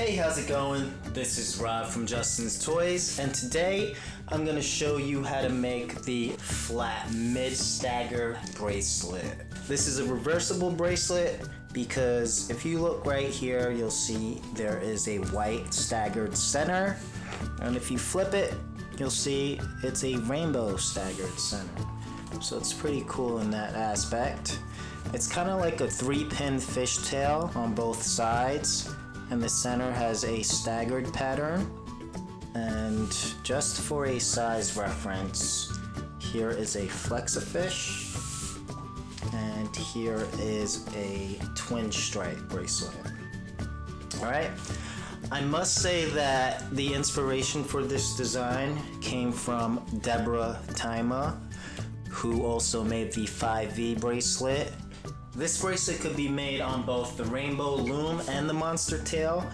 Hey, how's it going? This is Rob from Justin's Toys, and today I'm going to show you how to make the flat mid-stagger bracelet. This is a reversible bracelet because if you look right here, you'll see there is a white staggered center, and if you flip it, you'll see it's a rainbow staggered center. So it's pretty cool in that aspect. It's kind of like a 3-pin fishtail on both sides, and the center has a staggered pattern. And just for a size reference, here is a flexafish, and here is a twin stripe bracelet. Alright, I must say that the inspiration for this design came from Debra Timah, who also made the 5V bracelet. This bracelet could be made on both the rainbow loom and the monster tail.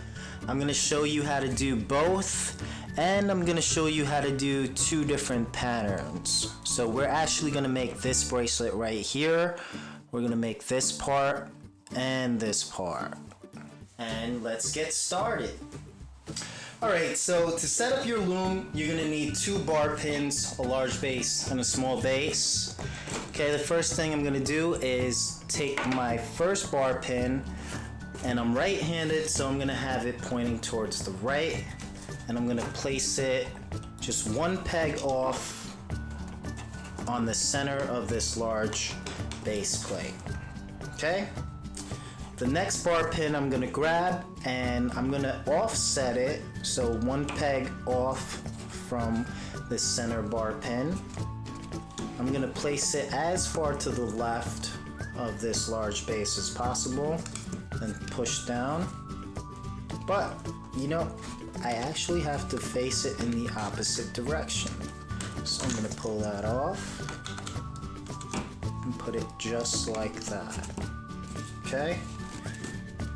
I'm going to show you how to do both, and I'm going to show you how to do 2 different patterns. So we're actually going to make this bracelet right here. We're going to make this part and this part. And let's get started. Alright, so to set up your loom, you're going to need 2 bar pins, a large base, and a small base. Okay, the first thing I'm going to do is take my first bar pin, and I'm right-handed, so I'm going to have it pointing towards the right, and I'm going to place it just 1 peg off on the center of this large base plate. Okay? The next bar pin I'm going to grab, and I'm going to offset it, so 1 peg off from the center bar pin. I'm going to place it as far to the left of this large base as possible and push down. But, you know, I actually have to face it in the opposite direction. So I'm going to pull that off and put it just like that. Okay?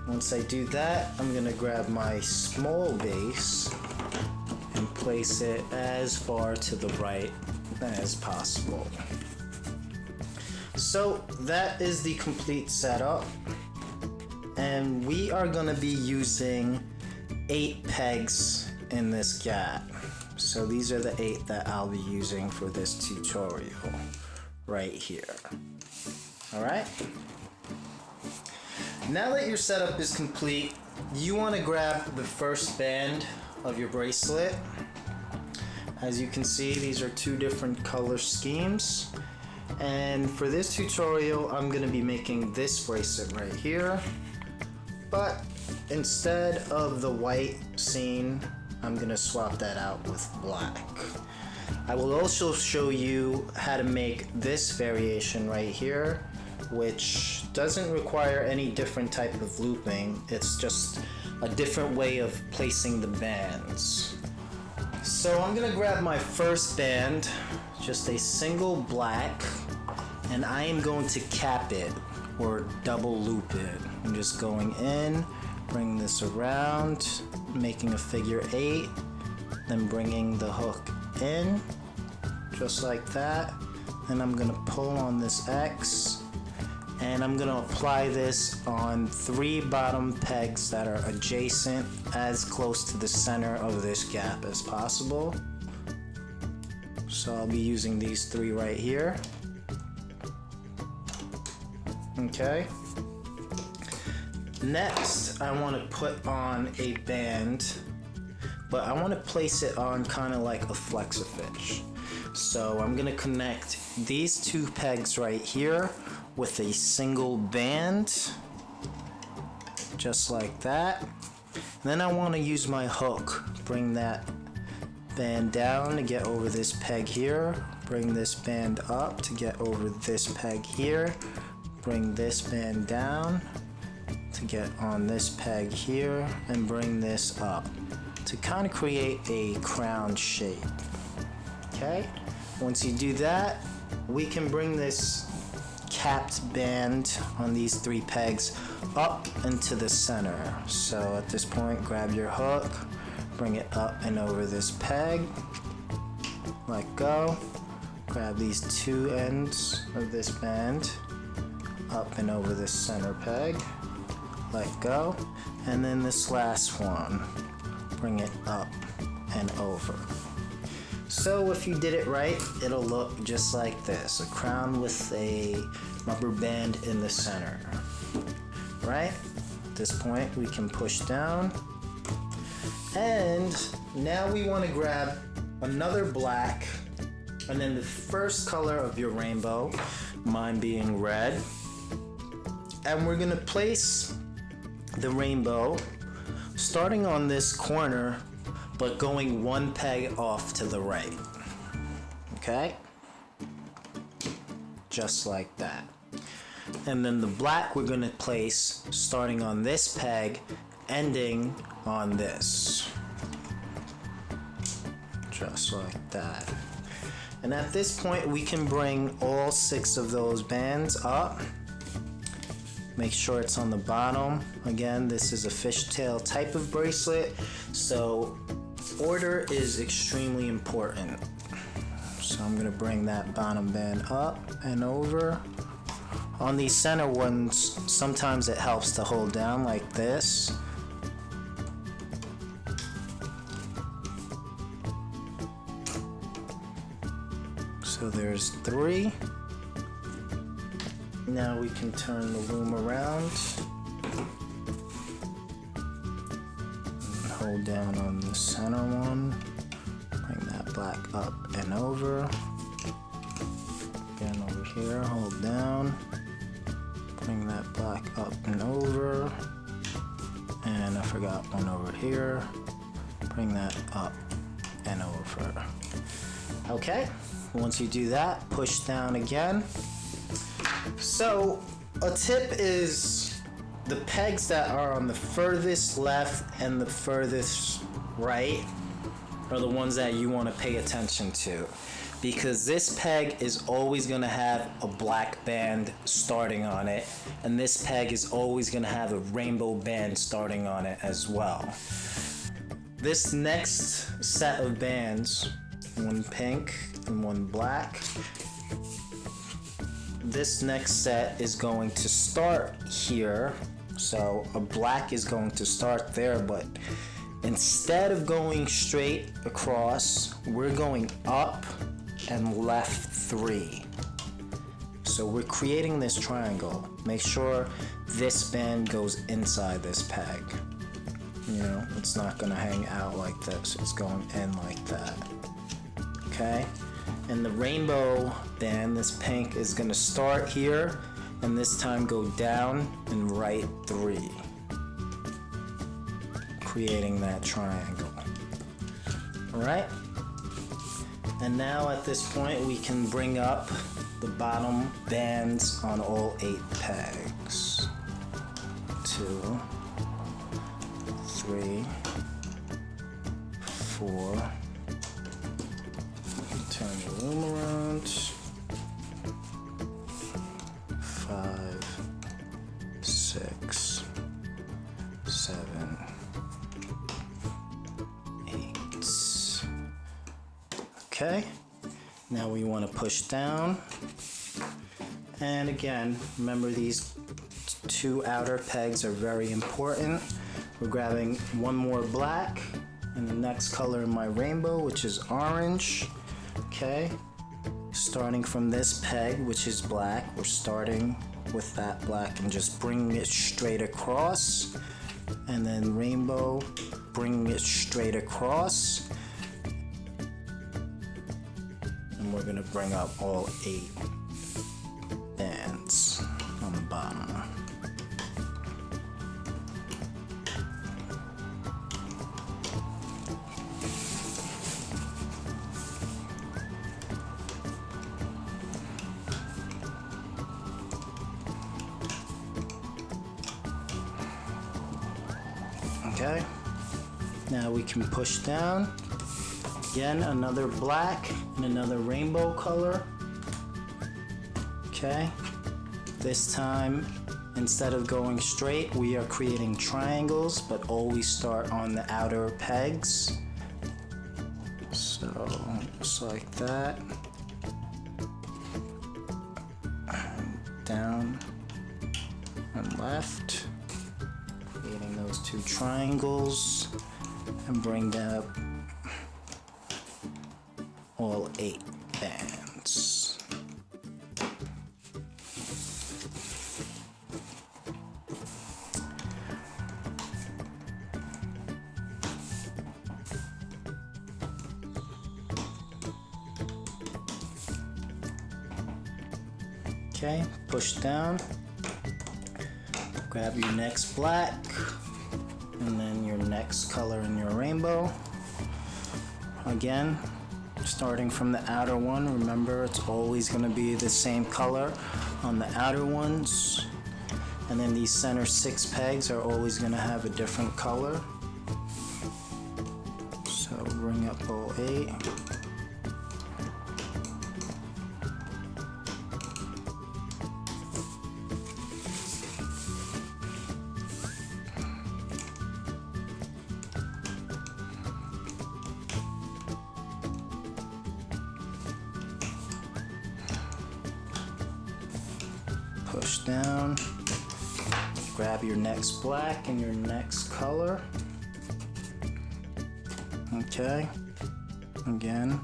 Once I do that, I'm going to grab my small base and place it as far to the right as possible. So that is the complete setup, and we are going to be using 8 pegs in this gap. So these are the 8 that I'll be using for this tutorial right here. Alright? Now that your setup is complete, you want to grab the first band of your bracelet. As you can see, these are 2 different color schemes. And for this tutorial, I'm going to be making this bracelet right here. But instead of the white scene, I'm going to swap that out with black. I will also show you how to make this variation right here, which doesn't require any different type of looping. It's just a different way of placing the bands. So I'm going to grab my first band, just a single black, and I am going to cap it or double loop it. I'm just going in, bring this around, making a figure 8, then bringing the hook in, just like that. And I'm going to pull on this X, and I'm going to apply this on 3 bottom pegs that are adjacent as close to the center of this gap as possible. So I'll be using these 3 right here. Okay. Next, I want to put on a band, but I want to place it on kind of like a flexafish. So I'm going to connect these 2 pegs right here with a single band, just like that. Then I want to use my hook, bring that band down to get over this peg here, bring this band up to get over this peg here, bring this band down to get on this peg here, and bring this up to kind of create a crown shape. Okay, once you do that, we can bring this capped band on these 3 pegs up into the center. So at this point, grab your hook, bring it up and over this peg, let go, grab these 2 ends of this band up and over this center peg, let go, and then this last one, bring it up and over. So if you did it right, it'll look just like this, a crown with a rubber band in the center, right? At this point, we can push down, and now we want to grab another black, and then the first color of your rainbow, mine being red, and we're gonna place the rainbow starting on this corner but going one peg off to the right. Okay? Just like that. And then the black we're gonna place starting on this peg, ending on this. Just like that. And at this point we can bring all 6 of those bands up. Make sure it's on the bottom. Again, this is a fishtail type of bracelet, so order is extremely important. So I'm gonna bring that bottom band up and over. On these center ones, sometimes it helps to hold down like this. So there's 3. Now we can turn the loom around and hold down on the center one. Bring that black up and over. Again over here, hold down. Bring that black up and over. And I forgot one over here. Bring that up and over. Okay, once you do that, push down again. So a tip is the pegs that are on the furthest left and the furthest right are the ones that you want to pay attention to, because this peg is always going to have a black band starting on it, and this peg is always going to have a rainbow band starting on it as well. This next set of bands, one pink and one black, this next set is going to start here. So a black is going to start there, but instead of going straight across, we're going up and left 3. So we're creating this triangle. Make sure this band goes inside this peg. You know, it's not gonna hang out like this. It's going in like that. Okay? And the rainbow band, this pink, is gonna start here and this time go down and right 3. Creating that triangle. Alright? And now at this point we can bring up the bottom bands on all 8 pegs. 2, 3, 4. Turn the loom around. 5, 6, 7, 8. Okay. Now we want to push down. And again, remember these 2 outer pegs are very important. We're grabbing one more black and the next color in my rainbow, which is orange. Okay, starting from this peg, which is black, we're starting with that black and just bringing it straight across, and then rainbow, bringing it straight across, and we're gonna bring up all 8 bands on the bottom. Okay, now we can push down. Again, another black and another rainbow color. Okay, this time instead of going straight, we are creating triangles, but always start on the outer pegs. So just like that. Down and left. those two triangles and bring down all 8 bands. Okay, push down, grab your next black, and then your next color in your rainbow. Again, starting from the outer one, remember it's always going to be the same color on the outer ones. And then these center 6 pegs are always going to have a different color. So bring up all 8. Push down, grab your next black and your next color. Okay, again,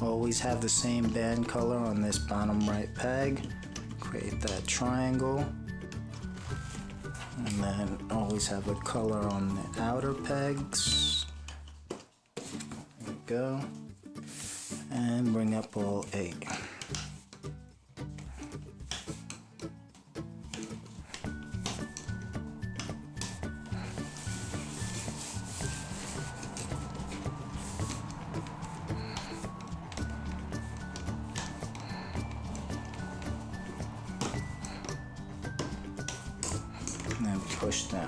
always have the same band color on this bottom right peg. Create that triangle, and then always have a color on the outer pegs. There we go, and bring up all 8. And then push down.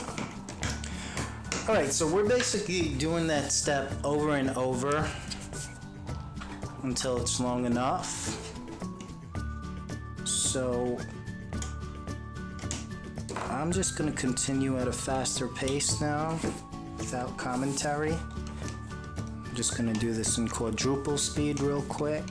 Alright, so we're basically doing that step over and over until it's long enough. So I'm just going to continue at a faster pace now without commentary. I'm just going to do this in quadruple speed real quick.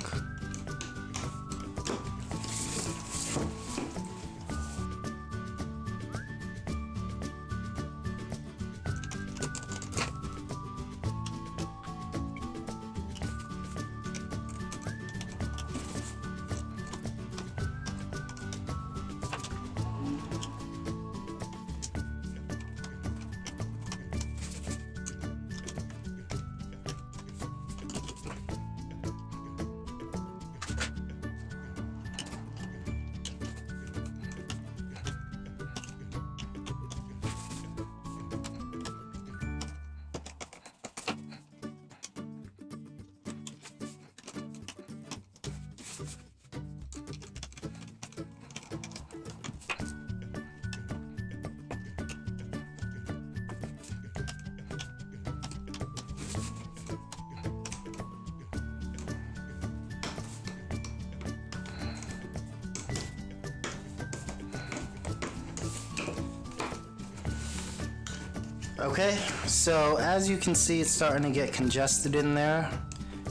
Okay, so as you can see, it's starting to get congested in there.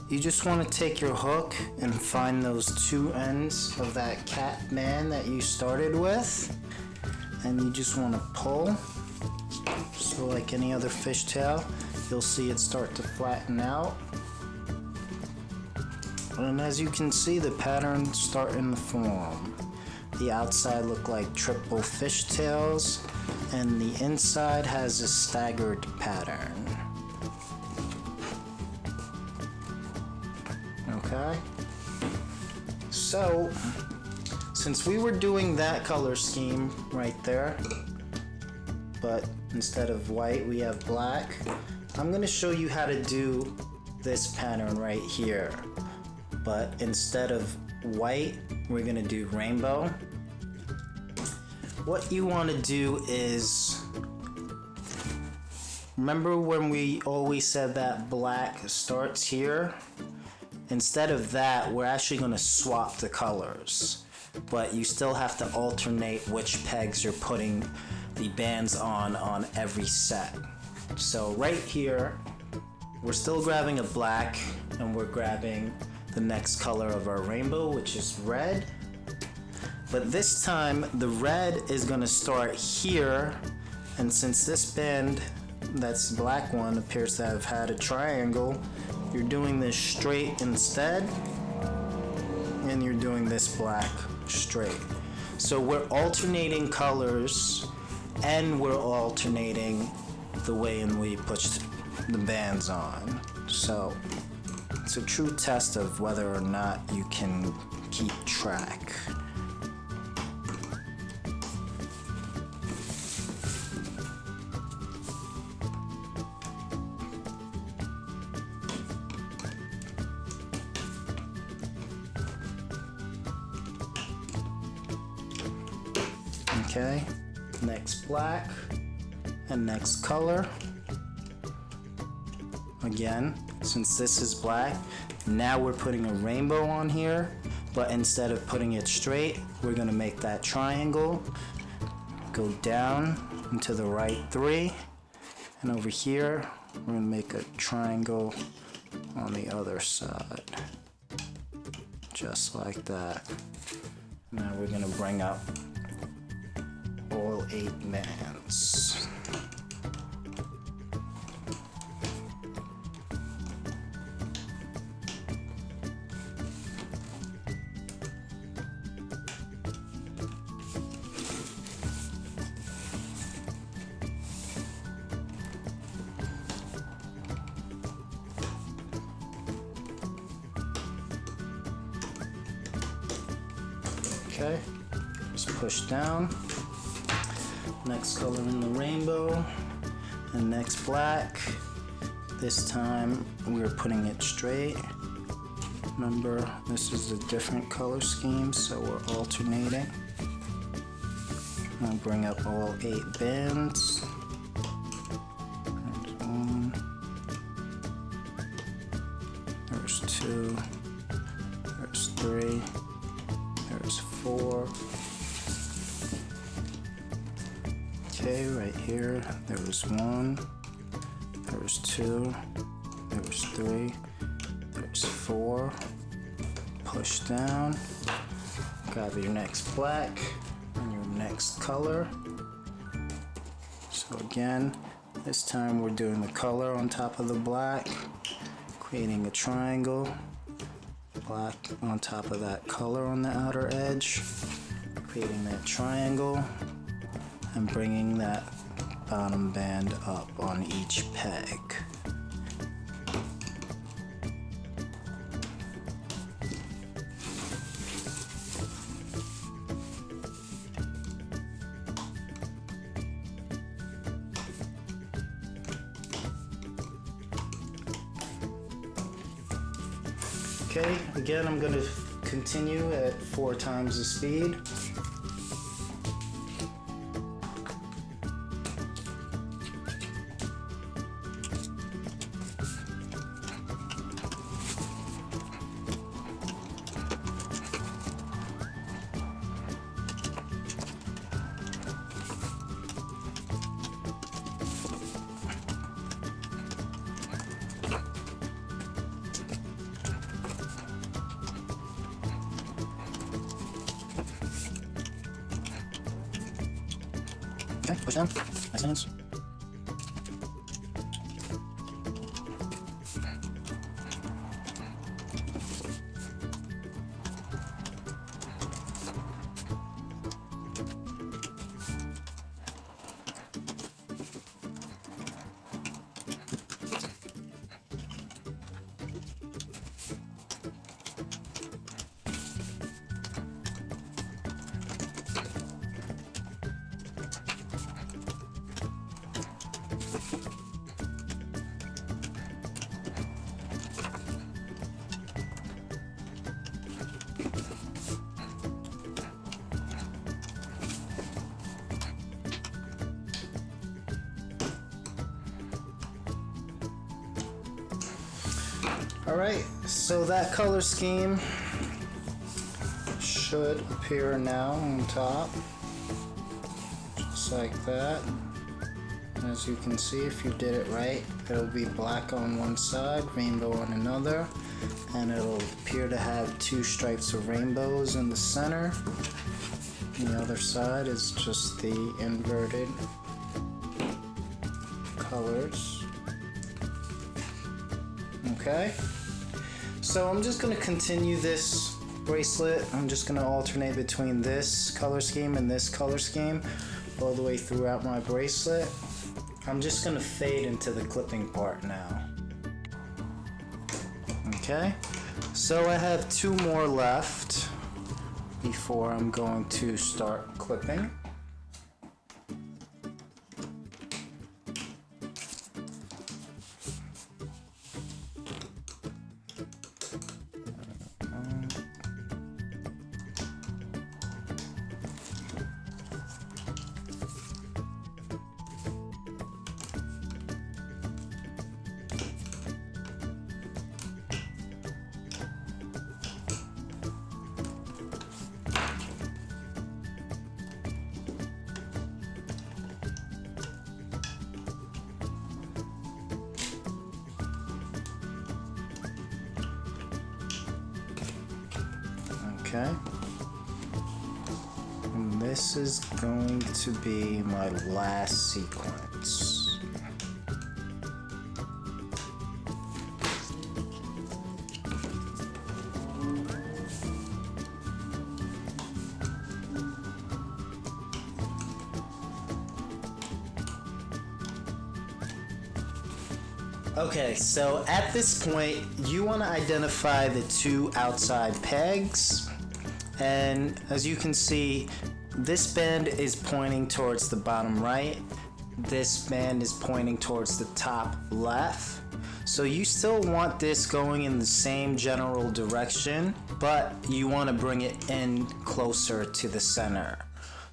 You just want to take your hook and find those 2 ends of that cat man that you started with, and you just want to pull. So like any other fishtail, you'll see it start to flatten out. And as you can see, the pattern's starting to form. The outside look like triple fishtails, and the inside has a staggered pattern. Okay, so since we were doing that color scheme right there, but instead of white we have black, I'm going to show you how to do this pattern right here, but instead of white we're going to do rainbow. What you want to do is, remember when we always said that black starts here? Instead of that, we're actually going to swap the colors, but you still have to alternate which pegs you're putting the bands on every set. So right here, we're still grabbing a black, and we're grabbing the next color of our rainbow, which is red. But this time, the red is going to start here, And since this band, that's the black one, appears to have had a triangle, you're doing this straight instead, and you're doing this black straight. So we're alternating colors, and we're alternating the way in we put the bands on. So it's a true test of whether or not you can keep track. Okay, next black and next color. Again, since this is black, now we're putting a rainbow on here, but instead of putting it straight, we're gonna make that triangle go down into the right 3, and over here we're gonna make a triangle on the other side, just like that. Now we're gonna bring up all 8 bands. Okay, just push down. Next color in the rainbow, and next black. This time we're putting it straight. Remember, this is a different color scheme, so we're alternating. I'll bring up all 8 bands. There's 1, there's 2, there's 3, there's 4. Okay, right here, there was 1, there was 2, there was 3, there's 4. Push down, grab your next black and your next color. So again, this time we're doing the color on top of the black, creating a triangle, black on top of that color on the outer edge, creating that triangle, and bringing that bottom band up on each peg. Okay, again, I'm going to continue at 4 times the speed. Okay, push down. Nice hands. Alright, so that color scheme should appear now on top, just like that. As you can see, if you did it right, it'll be black on one side, rainbow on another, and it'll appear to have 2 stripes of rainbows in the center. The other side is just the inverted colors. Okay, so I'm just going to continue this bracelet. I'm just going to alternate between this color scheme and this color scheme all the way throughout my bracelet. I'm just going to fade into the clipping part now. Okay, so I have 2 more left before I'm going to start clipping. Okay, and this is going to be my last sequence. Okay, so at this point, you want to identify the 2 outside pegs. And as you can see, this band is pointing towards the bottom right. This band is pointing towards the top left. So you still want this going in the same general direction, but you want to bring it in closer to the center.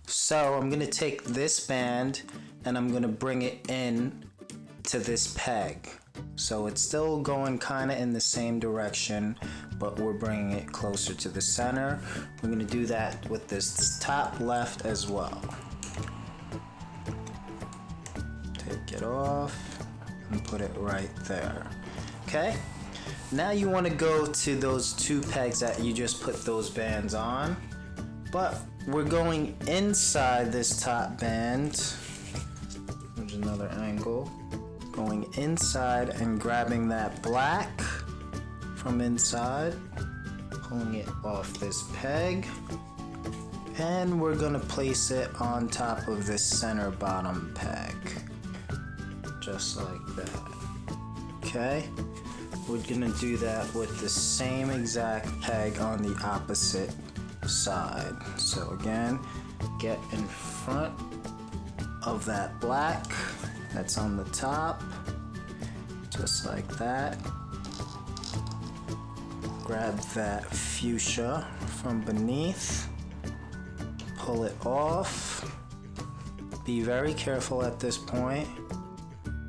So I'm going to take this band and I'm going to bring it in to this peg. So it's still going kind of in the same direction, but we're bringing it closer to the center. We're going to do that with this top left as well. Take it off and put it right there. Okay, now you want to go to those 2 pegs that you just put those bands on, but we're going inside this top band. There's another angle. Going inside and grabbing that black from inside, pulling it off this peg, and we're gonna place it on top of this center bottom peg, just like that. Okay, we're gonna do that with the same exact peg on the opposite side. So again, get in front of that black that's on the top, just like that. Grab that fuchsia from beneath, pull it off. Be very careful at this point.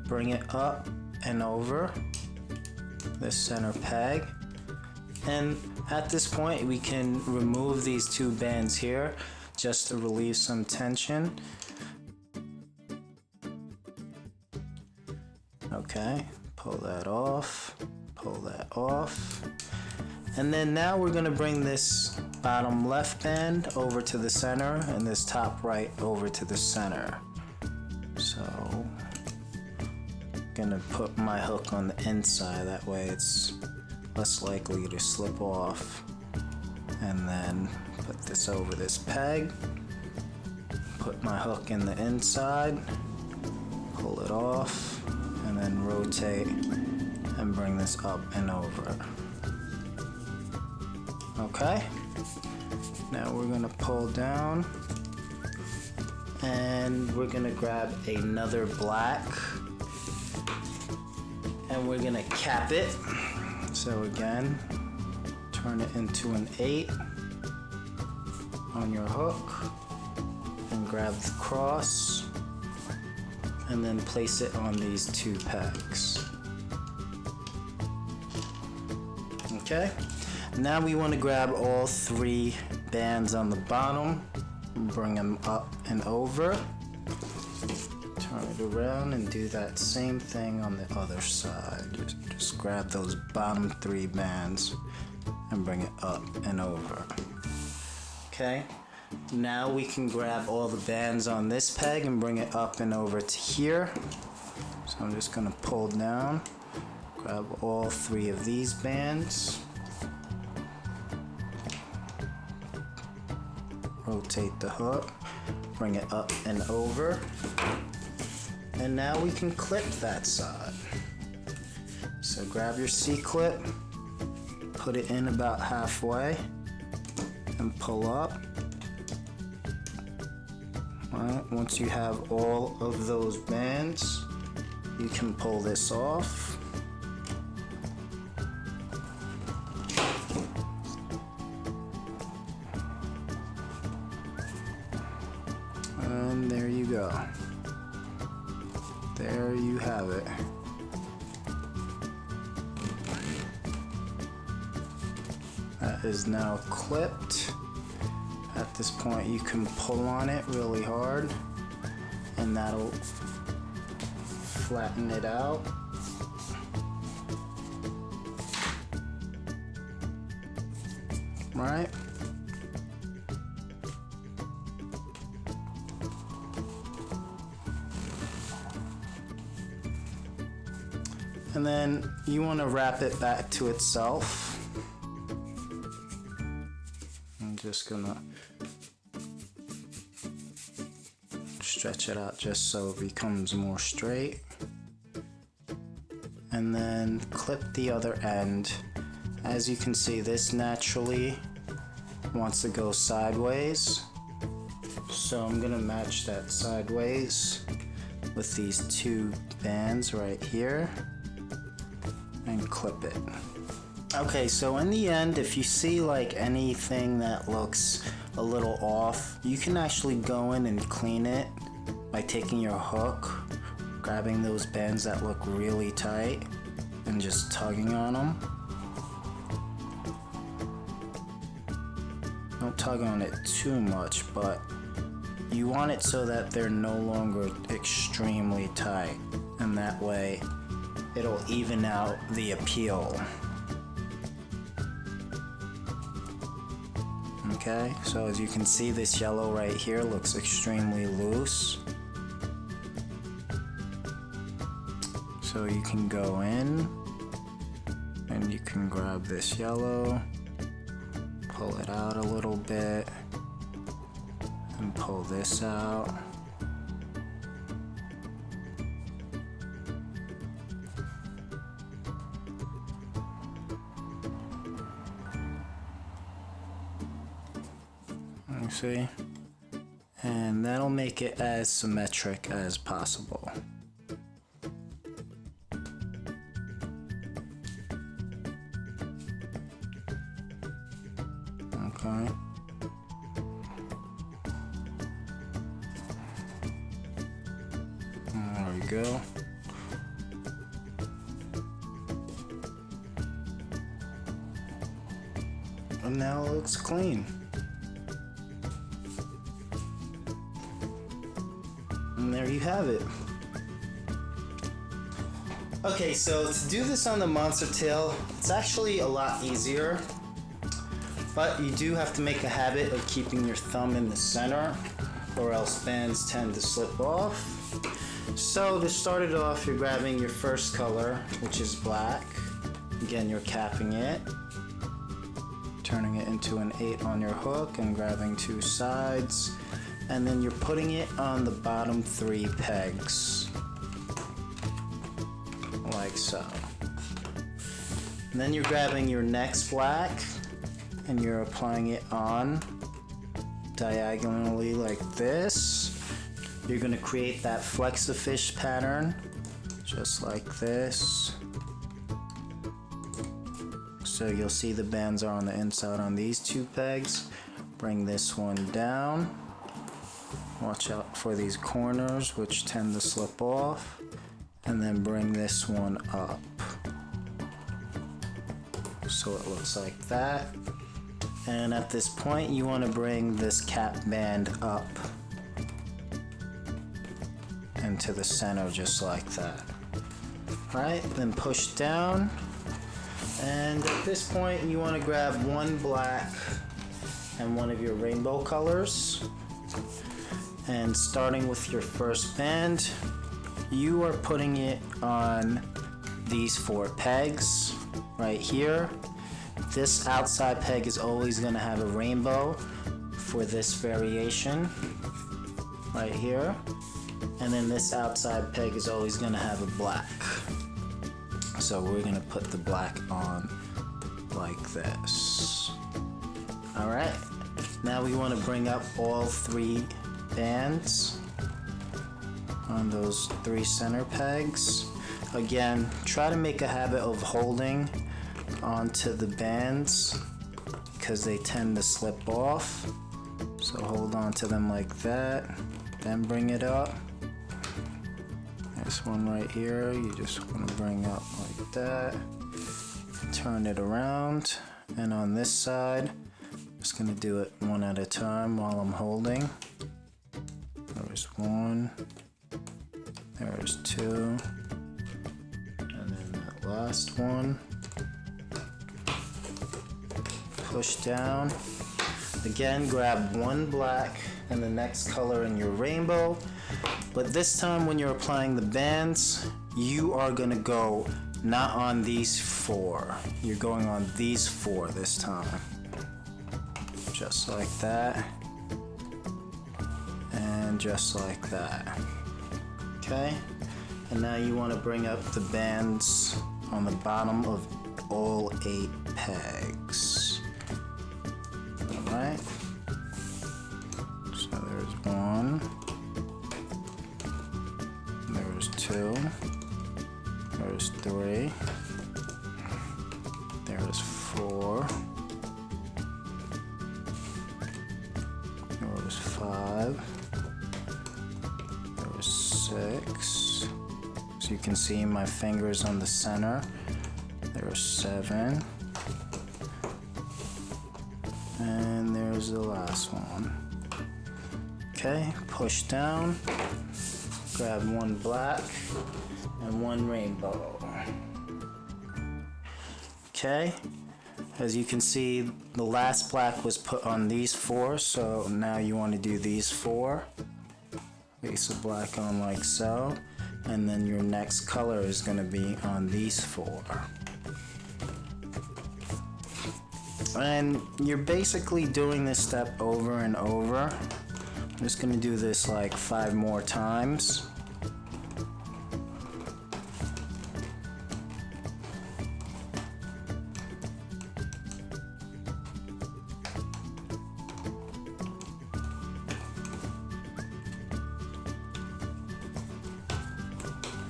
Bring it up and over this center peg. And at this point, we can remove these 2 bands here just to relieve some tension. Okay, pull that off, pull that off. And then now we're gonna bring this bottom left band over to the center and this top right over to the center. So, gonna put my hook on the inside, that way it's less likely to slip off. And then put this over this peg, put my hook in the inside, pull it off, and then rotate and bring this up and over. Okay, now we're gonna pull down and we're gonna grab another black and we're gonna cap it. So again, turn it into an 8 on your hook and grab the cross and then place it on these 2 pegs. Okay, now we want to grab all 3 bands on the bottom and bring them up and over. Turn it around and do that same thing on the other side. Just grab those bottom 3 bands and bring it up and over. Okay, now we can grab all the bands on this peg and bring it up and over to here. So I'm just gonna pull down, grab all 3 of these bands, rotate the hook, bring it up and over, and now we can clip that side. So grab your C-clip, put it in about halfway, and pull up. Alright, once you have all of those bands, you can pull this off. And there you go. There you have it. That is now clipped. At this point you can pull on it really hard and that'll flatten it out. Right? And then you want to wrap it back to itself. I'm just gonna stretch it out just so it becomes more straight. And then clip the other end. As you can see, this naturally wants to go sideways. So I'm gonna match that sideways with these 2 bands right here and clip it. Okay, so in the end, if you see like anything that looks a little off, you can actually go in and clean it by taking your hook, grabbing those bands that look really tight and just tugging on them. Don't tug on it too much, but you want it so that they're no longer extremely tight, and that way it'll even out the appeal. Okay, so as you can see, this yellow right here looks extremely loose. So you can go in and you can grab this yellow, pull it out a little bit, and pull this out. You see? And that'll make it as symmetric as possible. Okay. There we go. And now it looks clean. And there you have it. Okay, so to do this on the monster tail, it's actually a lot easier, but you do have to make a habit of keeping your thumb in the center, or else bands tend to slip off. So to start it off, you're grabbing your first color, which is black. Again, you're capping it, turning it into an 8 on your hook and grabbing 2 sides. And then you're putting it on the bottom 3 pegs, like so. And then you're grabbing your next black and you're applying it on diagonally like this. You're gonna create that flexafish pattern, just like this. So you'll see the bands are on the inside on these 2 pegs. Bring this one down. Watch out for these corners, which tend to slip off, and then bring this one up. So it looks like that. And at this point, you want to bring this cap band up into the center, just like that. Right, then push down. And at this point, you want to grab 1 black and 1 of your rainbow colors. And starting with your first band, you are putting it on these 4 pegs right here. This outside peg is always going to have a rainbow for this variation right here, and then this outside peg is always going to have a black. So we're going to put the black on like this. Alright, now we want to bring up all 3 bands on those 3 center pegs. Again, try to make a habit of holding onto the bands because they tend to slip off. So hold on to them like that, then bring it up. This one right here, you just want to bring up like that, turn it around, and on this side, I'm just going to do it one at a time while I'm holding. There's 1, there's 2, and then that last one. Push down. Again, grab 1 black and the next color in your rainbow. But this time when you're applying the bands, you are going to go not on these 4. You're going on these 4 this time. Just like that. And just like that. Okay? And now you want to bring up the bands on the bottom of all 8 pegs. Alright? So there's 1. There's 2. There's 3. There's 4. There's 5. There's 6. So you can see my fingers on the center. There's 7. And there's the last one. Okay, push down. Grab 1 black and 1 rainbow. Okay, as you can see, the last black was put on these 4, so now you want to do these 4. Place of black on like so, and then your next color is going to be on these 4. And you're basically doing this step over and over. I'm just going to do this like 5 more times.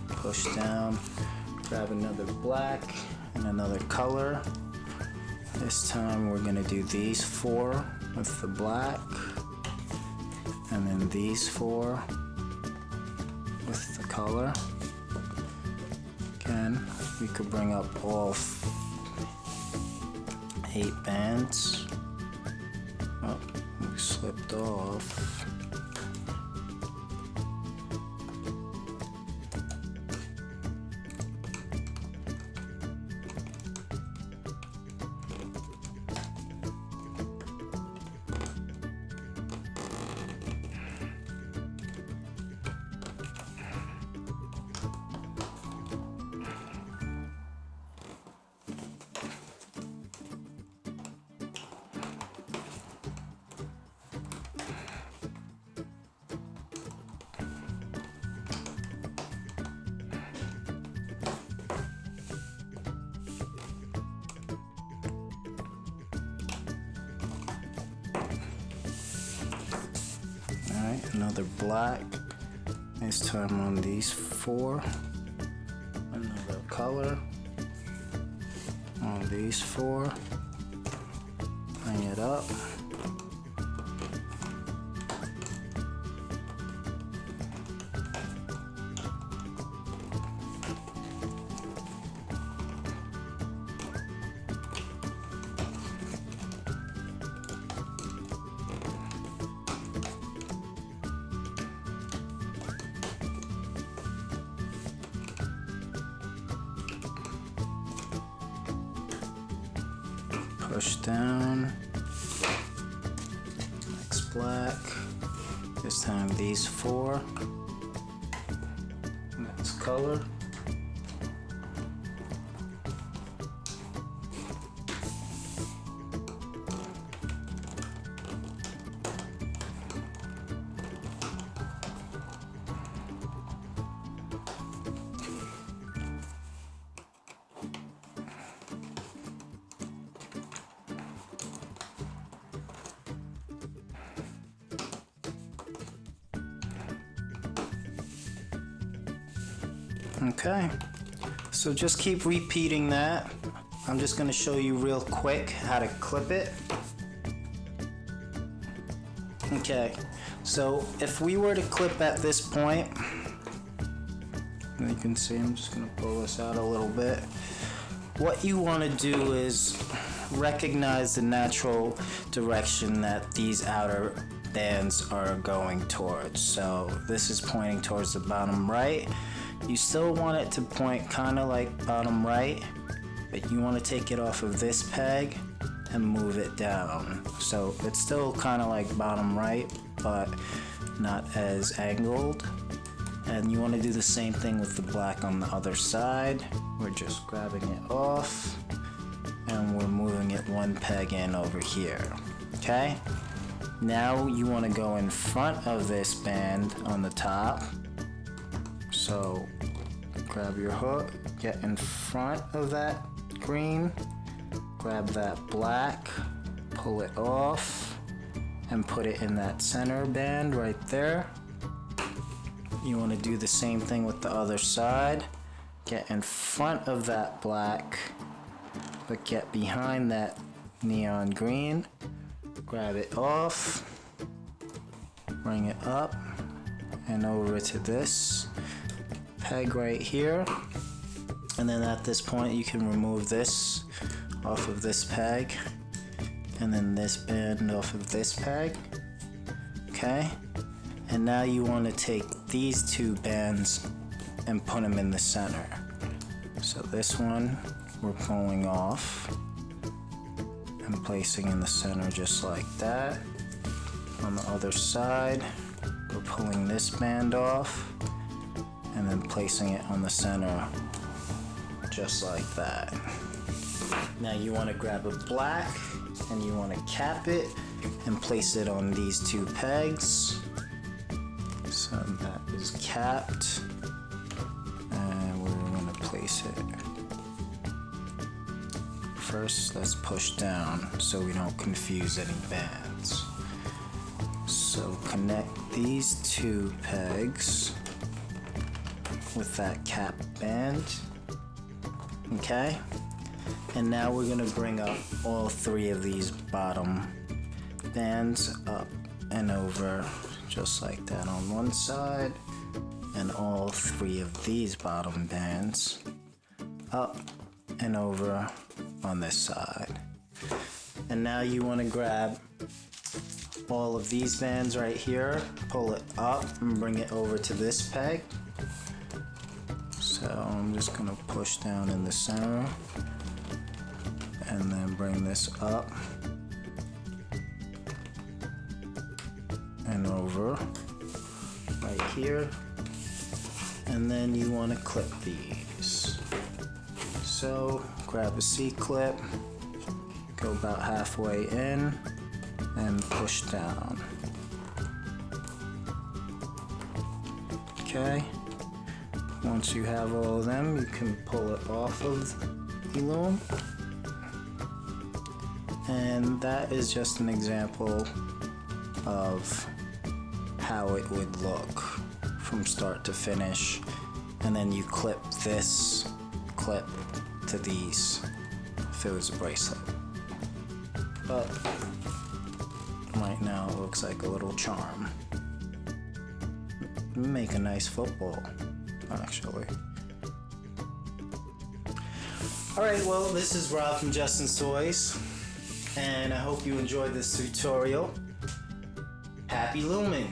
Push down, grab another black and another color. This time we're going to do these 4 with the black, and then these 4 with the color. Again, we could bring up all 8 bands. Oh, we slipped off. Another black, this time on these 4, another color on these 4, bring it up, push down, next black, this time these 4, color. Okay, so just keep repeating that. I'm just going to show you real quick how to clip it. Okay, so if we were to clip at this point, you can see I'm just going to pull this out a little bit. What you want to do is recognize the natural direction that these outer bands are going towards. So this is pointing towards the bottom right. You still want it to point kind of like bottom right, but you want to take it off of this peg and move it down. So it's still kind of like bottom right, but not as angled. And you want to do the same thing with the black on the other side. We're just grabbing it off and we're moving it one peg in over here. Okay? Now you want to go in front of this band on the top. So grab your hook, get in front of that green, grab that black, pull it off, and put it in that center band right there. You want to do the same thing with the other side. Get in front of that black, but get behind that neon green. Grab it off, bring it up and over to this peg right here, and then at this point you can remove this off of this peg and then this band off of this peg. Okay, and now you want to take these two bands and put them in the center. So this one we're pulling off and placing in the center just like that. On the other side we're pulling this band off and then placing it on the center just like that. Now you want to grab a black and you want to cap it and place it on these two pegs. So that is capped and we're going to place it. First let's push down so we don't confuse any bands. So connect these two pegs with that cap band. Okay, and now we're going to bring up all three of these bottom bands up and over just like that on one side, and all three of these bottom bands up and over on this side. And now you want to grab all of these bands right here, pull it up and bring it over to this peg. So I'm just going to push down in the center and then bring this up and over right here, and then you want to clip these. So grab a C-clip, go about halfway in and push down. Okay, once you have all of them, you can pull it off of the loom. And that is just an example of how it would look from start to finish. And then you clip this clip to these if it was a bracelet. But right now it looks like a little charm. Make a nice football, actually. Alright, well, this is Rob from Justin's Toys, and I hope you enjoyed this tutorial. Happy looming!